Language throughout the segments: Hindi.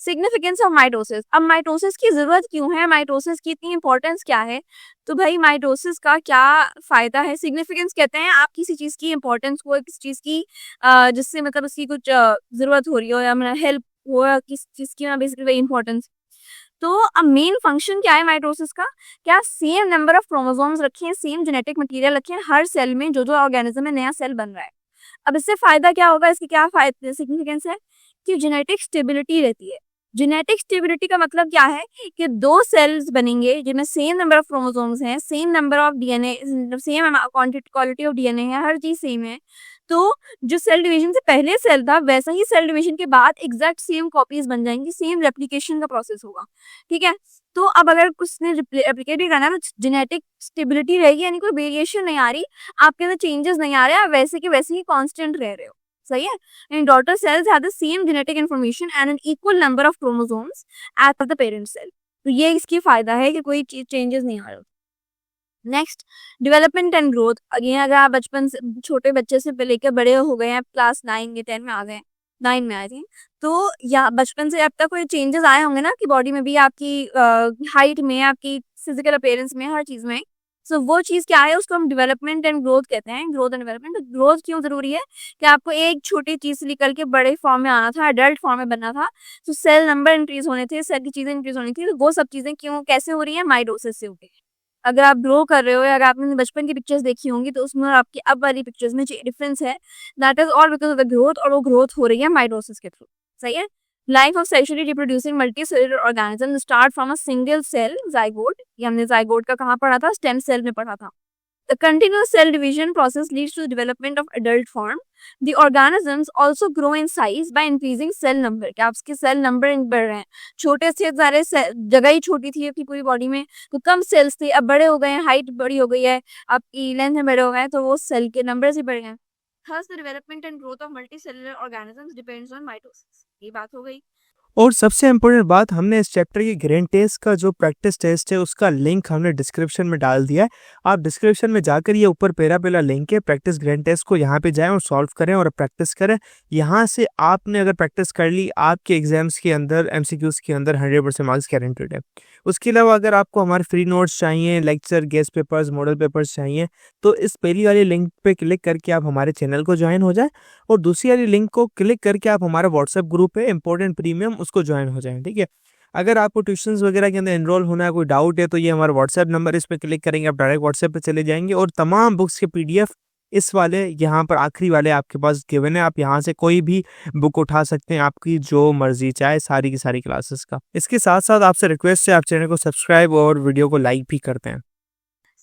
Significance of mitosis. अब माइटोसिस की जरूरत क्यों है, माइटोसिस की इतनी इंपॉर्टेंस क्या है? तो भाई माइटोसिस का क्या फायदा है? सिग्निफिकेंस कहते हैं आप किसी चीज की इंपॉर्टेंस को, किसी चीज की जिससे मतलब उसकी कुछ जरूरत हो रही हो या हेल्प हो या किस चीज की बेसिकली इंपॉर्टेंस। तो अब मेन फंक्शन क्या है माइटोसिस का? क्या सेम नंबर ऑफ क्रोमोसोम्स रखे हैं, सेम जेनेटिक मटेरियल रखे हैं हर सेल में, जो ऑर्गेनिज्म में नया सेल बन रहा है। अब इससे फायदा क्या होगा, इसकी क्या फायदा सिग्निफिकेंस है कि जेनेटिक स्टेबिलिटी रहती है। जेनेटिक स्टेबिलिटी का मतलब क्या है कि दो सेल्स बनेंगे जिनमें सेम नंबर ऑफ क्रोमोसोम्स हैं, same number of DNA, same quantity of DNA है, हर चीज सेम है। तो जो सेल डिवीजन से पहले सेल था वैसा ही सेल डिवीजन के बाद एग्जैक्ट सेम कॉपीज बन जाएंगी, सेम रेप्लिकेशन का प्रोसेस होगा। ठीक है। तो अब अगर कुछ ने रेप्लिकेट भी करना है तो जेनेटिक स्टेबिलिटी रहेगी, यानी कोई वेरिएशन नहीं आ रही, आपके अंदर चेंजेस नहीं आ रहे, आप वैसे के वैसे ही कांस्टेंट रह रहे हो। सही है। In daughter cells have the same genetic information and an equal number of chromosomes as the parent cell. तो ये इसकी फायदा है कि कोई चेंजेस नहीं आ रहे। Next, development and growth. Again अगर आप बचपन से छोटे बच्चे से लेकर बड़े हो गए हैं, क्लास 9 या 10 में आ गए, 9 में आए थे, तो या बचपन से अब तक कोई चेंजेस आए होंगे ना कि बॉडी में भी, आपकी हाइट में, आपकी फिजिकल अपीयरेंस में, हर चीज में। सो वो चीज क्या है, उसको हम डेवलपमेंट एंड ग्रोथ कहते हैं। Growth and development. ग्रोथ क्यों जरूरी है कि आपको एक छोटी चीज से निकल के बड़े फॉर्म में आना था, अडल्ट फॉर्म में बनना था, तो सेल नंबर इंक्रीज होने थे, सेल की चीजें इंक्रीज होनी थी। तो वो सब चीजें क्यों कैसे हो रही है? माइटोसिस से हो रही है। अगर आप ग्रो कर रहे हो या अगर आपने बचपन की पिक्चर्स देखी होंगी तो उसमें और आपकी अब वाली पिक्चर्स में डिफरेंस है, that is all because of the growth, और वो ग्रोथ हो रही है माइटोसिस के थ्रू। सही है। Life of sexually reproducing multi cellular organism start from a single cell zygote. ये हमने जाइगोट का कहाँ पढ़ा था? स्टेम सेल में पढ़ा था। The continuous cell division process leads to the development of adult form. The organisms also grow in size by increasing cell number. क्या आपके सेल नंबर बढ़ रहे हैं? छोटे से सारे जगह ही छोटी थी आपकी पूरी बॉडी में, तो कम सेल्स थे, अब बड़े हो गए हैं, हाइट बड़ी हो गई है, आपकी लेंथ में बड़े हो गए हैं, तो वो सेल के नंबर से बढ़ गए हैं। Thus, the development and growth of multicellular organisms depends on mitosis. ये बात हो गई। और सबसे इम्पोर्टेंट बात, हमने इस चैप्टर की ग्रेन टेस्ट का जो प्रैक्टिस टेस्ट है उसका लिंक हमने डिस्क्रिप्शन में डाल दिया है। आप डिस्क्रिप्शन में जाकर ये ऊपर पहला लिंक है, प्रैक्टिस ग्रेन टेस्ट को यहाँ पे जाएं और सॉल्व करें और प्रैक्टिस करें। यहाँ से आपने अगर प्रैक्टिस कर ली, आपके एग्जाम्स के अंदर, एमसीक्यूज के अंदर 100% मार्क्स गारंटेड है। उसके अलावा अगर आपको हमारे फ्री नोट्स चाहिए, lecture, guest papers, model papers चाहिए, तो इस पहली वाली लिंक पे क्लिक करके आप हमारे चैनल को ज्वाइन हो जाए, और दूसरी वाली लिंक को क्लिक करके आप हमारा व्हाट्सएप ग्रुप है इंपॉर्टेंट प्रीमियम, उसको ज्वाइन हो जाएं। ठीक है। अगर आपको ट्यूशंस वगैरह के अंदर एनरोल होना है, कोई डाउट है, तो ये हमारा व्हाट्सएप नंबर, इस पे क्लिक करेंगे आप डायरेक्ट व्हाट्सएप पे चले जाएंगे, और तमाम बुक्स के पीडीएफ इस वाले यहाँ पर आखिरी वाले आपके पास गिवन है। आप यहाँ से कोई भी बुक उठा सकते हैं, आपकी जो मर्जी चाहे, सारी की सारी क्लासेस का। इसके साथ साथ आपसे रिक्वेस्ट है, आप चैनल को सब्सक्राइब और वीडियो को लाइक भी करते हैं।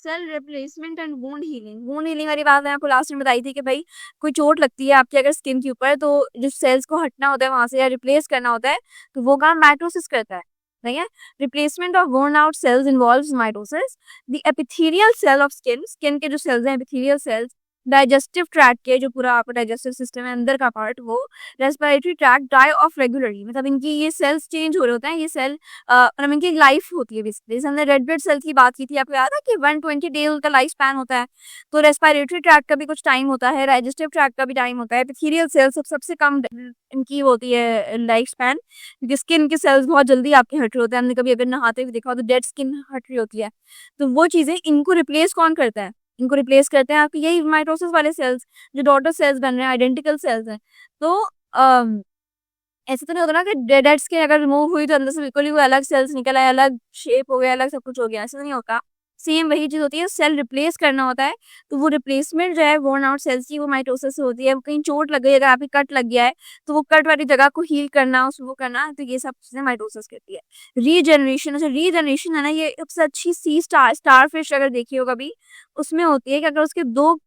Cell replacement and wound healing. Wound healing वाली बात मैं आपको लास्ट में बताई थी कि भाई कोई चोट लगती है आपके अगर स्किन के ऊपर, तो जो सेल्स को हटना होता है वहां से या रिप्लेस करना होता है, तो वो काम माइटोसिस करता है। ठीक है। Replacement of worn out cells involves mitosis. The epithelial cell of skin, skin के जो सेल्स हैं एपिथेलियल सेल्स, डाइजेस्टिव ट्रैक्ट के, जो पूरा आपका डाइजेस्टिव सिस्टम है अंदर का पार्ट, वो respiratory tract die off regularly, मतलब इनकी ये सेल्स चेंज हो रहे होते हैं, ये सेल मतलब इनकी लाइफ होती है बेसिकली। जैसे हमने रेड ब्लड सेल की बात की थी, आपको याद है कि 120 डे उनका लाइफ स्पैन होता है। तो रेस्पिरेटरी ट्रैक्ट का भी कुछ टाइम होता है, डाइजेस्टिव ट्रैक्ट का भी टाइम होता है। एपिथेलियल सेल्स सबसे कम इनकी होती है लाइफ स्पैन, क्योंकि स्किन के सेल्स बहुत जल्दी आपके हट रहे होते हैं। हमने कभी अगर नहाते हुए देखा हो तो डेड स्किन हट रही होती है। तो वो चीजें, इनको रिप्लेस कौन करता है? इनको रिप्लेस करते हैं आपके यही माइटोसिस वाले सेल्स, जो डॉटर सेल्स बन रहे हैं, आइडेंटिकल सेल्स हैं। तो ऐसे तो नहीं होता ना कि डेड स्किन अगर रिमूव हुई तो अंदर से बिल्कुल ही वो अलग सेल्स निकल आए, अलग शेप हो गया, अलग सब कुछ हो गया, ऐसा नहीं होता। सेम वही चीज होती है, सेल रिप्लेस करना होता है। तो वो रिप्लेसमेंट जो है worn आउट सेल्स की, वो माइटोसिस से होती है। कहीं चोट लग गई, अगर आपकी कट लग गया है, तो वो कट वाली जगह को हील करना, उसको वो करना, तो ये सब चीजें माइटोसिस कहती है। रीजनरेशन, अच्छा रीजनरेशन है ना, ये सबसे अच्छी सी स्टार फिश अगर देखी हो कभी, उसमें होती है कि अगर उसके दो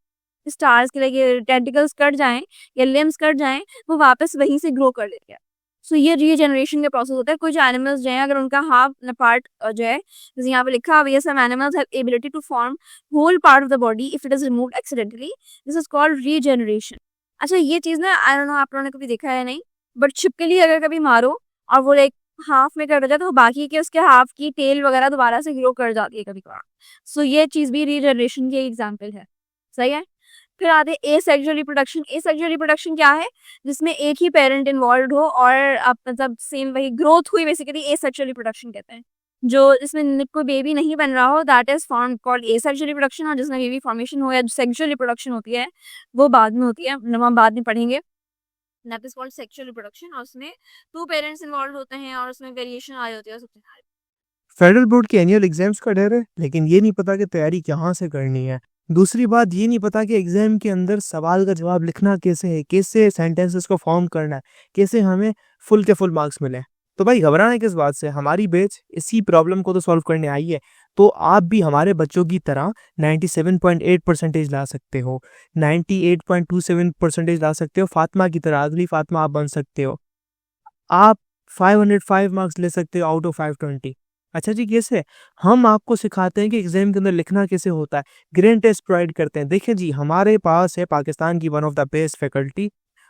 स्टार्स के लिए टेंटिकल्स कट जाएं या लिम्स कट जाएं, वो वापस वहीं से ग्रो कर लेते हैं। सो ये रीजनरेशन का प्रोसेस होता है। कुछ एनिमल्स जो है, अगर उनका हाफ पार्ट जो है, जैसे यहाँ पे लिखा हुआ है, some animals have ability to form whole part of the body if it is removed accidentally, this is called regeneration. अच्छा ये चीज ना, आई डोंट नो आप लोगों ने कभी देखा है नहीं, बट छिपकली अगर कभी मारो और वो लाइक हाफ में कट हो जाए, तो बाकी के उसके हाफ की टेल वगैरह दोबारा से ग्रो कर जाती है कभी कभार। सो ये चीज भी रीजनरेशन की एग्जाम्पल है। सही है। फिर आते हैं एसेक्सुअल रिप्रोडक्शन। एसेक्सुअल रिप्रोडक्शन क्या है? जिसमें एक ही पेरेंट इन्वॉल्व हो और आप मतलब सेम वही ग्रोथ हुई, बेसिकली एसेक्सुअल रिप्रोडक्शन कहते हैं। जो जिसमें कोई बेबी नहीं बन रहा हो, that is form called asexual reproduction. और जिसमें बेबी फॉर्मेशन हो या सेक्सुअल रिप्रोडक्शन होती है वो बाद में होती है, मतलब हम बाद में पढ़ेंगे। That is called sexual reproduction. और उसमें 2 पेरेंट्स इन्वॉल्व होते हैं और उसमें वेरिएशन आ जाती है सबसे। फेडरल बोर्ड के एनुअल एग्जाम्स का डर है, लेकिन ये नहीं पता कि तैयारी कहाँ से करनी है। दूसरी बात ये नहीं पता कि एग्जाम के अंदर सवाल का जवाब लिखना कैसे है, कैसे सेंटेंसेस को फॉर्म करना है, कैसे हमें फुल के फुल मार्क्स मिले। तो भाई घबराना किस बात से, हमारी बैच इसी प्रॉब्लम को तो सॉल्व करने आई है। तो आप भी हमारे बच्चों की तरह 97.8% ला सकते हो, 98.27% ला सकते हो, फातिमा की तरह, अगली फातिमा आप बन सकते हो। आप 505 मार्क्स ले सकते हो आउट ऑफ 520। अच्छा जी, कैसे? हम आपको सिखाते हैं कि एग्जाम के अंदर लिखना कैसे होता है, ग्रेड टेस्ट प्रोवाइड करते हैं। देखिए जी, हमारे पास है पाकिस्तान की one of the best faculty.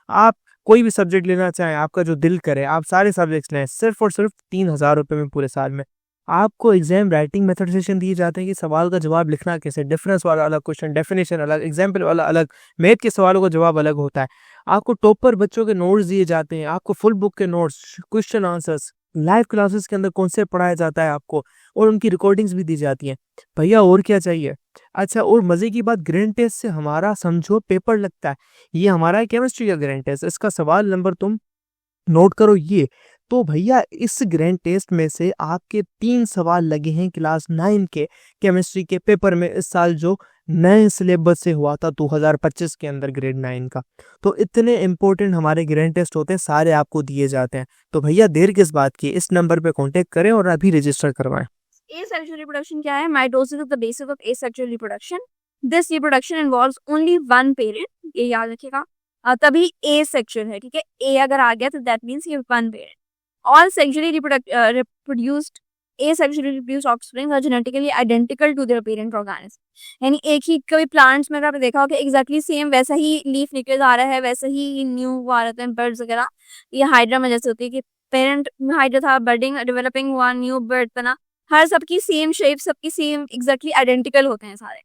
आप कोई भी सब्जेक्ट लेना चाहें, आपका जो दिल करे, आप सारे सब्जेक्ट्स लें, सिर्फ और सिर्फ 3,000 रुपये में पूरे साल में। आपको एग्जाम राइटिंग मेथड सेशन दिए जाते हैं कि सवाल का जवाब लिखना कैसे, डिफरेंस वाला अलग क्वेश्चन, डेफिनेशन अलग, एग्जाम्पल वाला अलग, मैथ के सवालों का जवाब अलग होता है। आपको टॉपर बच्चों के नोट्स दिए जाते हैं, आपको फुल बुक के notes, question answers, live classes के अंदर कॉन्सेप्ट पढ़ाया जाता है आपको, और उनकी रिकॉर्डिंग्स भी दी जाती हैं। भैया और क्या चाहिए? अच्छा, और मजे की बात, ग्रैंड टेस्ट से हमारा समझो पेपर लगता है। ये हमारा है केमिस्ट्री का ग्रैंड टेस्ट, इसका सवाल नंबर तुम नोट करो ये। तो भैया इस ग्रैंड टेस्ट में से आपके 3 सवाल लगे हैं क्लास 9 के केमिस्ट्री के पेपर में, इस साल जो नए सिलेबस से हुआ था 2025 के अंदर ग्रेड 9 का। तो इतने इंपॉर्टेंट हमारे ग्रैंड टेस्ट होते हैं, सारे आपको दिए जाते हैं। तो भैया देर किस बात की, इस नंबर पे कांटेक्ट करें और अभी रजिस्टर करवाएं। Asexual reproduction क्या है? Mitosis is the basis of asexual reproduction. This reproduction involves only one parent. ये याद रखिएगा। तभी asexual है, ठीक है? A अगर आ गया तो that means ये one parent. All sexually reproduced asexually reproduced offspring are genetically identical to their parent organism. यानी एक ही कभी प्लांट्स में आपने देखा होगा एग्जैक्टली सेम वैसा ही लीफ निकल आ रहा है, वैसा ही न्यू आ रहे हैं बर्ड्स वगैरह। ये हाइड्रा में जैसे होती है कि पेरेंट हाइड्रा था, बर्डिंग डेवलपिंग हुआ, न्यू बर्ड बना, हर सबकी सेम शेप, सबकी सेम एग्जैक्टली आइडेंटिकल होते हैं सारे।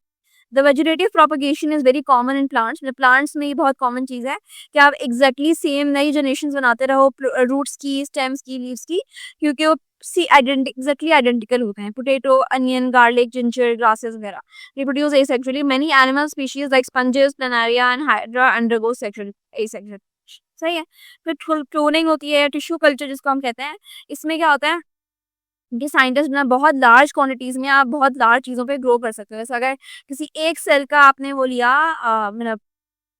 The vegetative propagation is very common in plants. Plants में ये बहुत कॉमन चीज़ है कि आप एग्जैक्टली सेम नई जनरेशन बनाते रहो रूट्स की, स्टेम्स की, लीव्स की, क्योंकि वो एग्जैक्टली आइडेंटिकल होते हैं। Potato, onion, garlic, ginger, grasses वगैरह reproduce asexually. Many animal species like sponges, planaria and hydra undergo sexual asexual. सही है। फिर क्लोनिंग होती है, टिश्यू कल्चर जिसको हम कहते हैं। इसमें क्या होता है कि साइंटिस्ट ना बहुत लार्ज क्वांटिटीज में आप बहुत लार्ज चीज़ों पे ग्रो कर सकते हो। जैसे अगर किसी एक सेल का आपने वो लिया, मतलब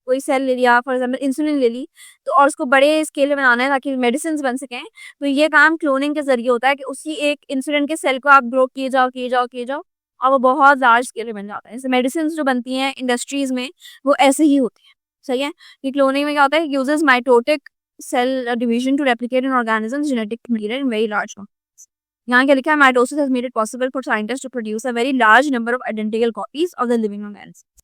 कोई सेल ले लिया, फॉर एग्जांपल इंसुलिन ले ली, तो और उसको बड़े स्केल में बनाना है ताकि मेडिसिन बन सकें, तो ये काम क्लोनिंग के जरिए होता है कि उसी एक इंसुलिन के सेल को आप ग्रो किए जाओ, किए जाओ, किए जाओ, और वो बहुत लार्ज स्केल में बन जाता है। जैसे मेडिसिन जो बनती हैं इंडस्ट्रीज में वो ऐसे ही होती है। सही है। कि क्लोनिंग में क्या होता है, uses mitotic cell division to replicate in organisms genetic material in very large. यहाँ क्या लिखा है, mitosis has made it possible for scientist to produce a very large number of identical copies of the living organism.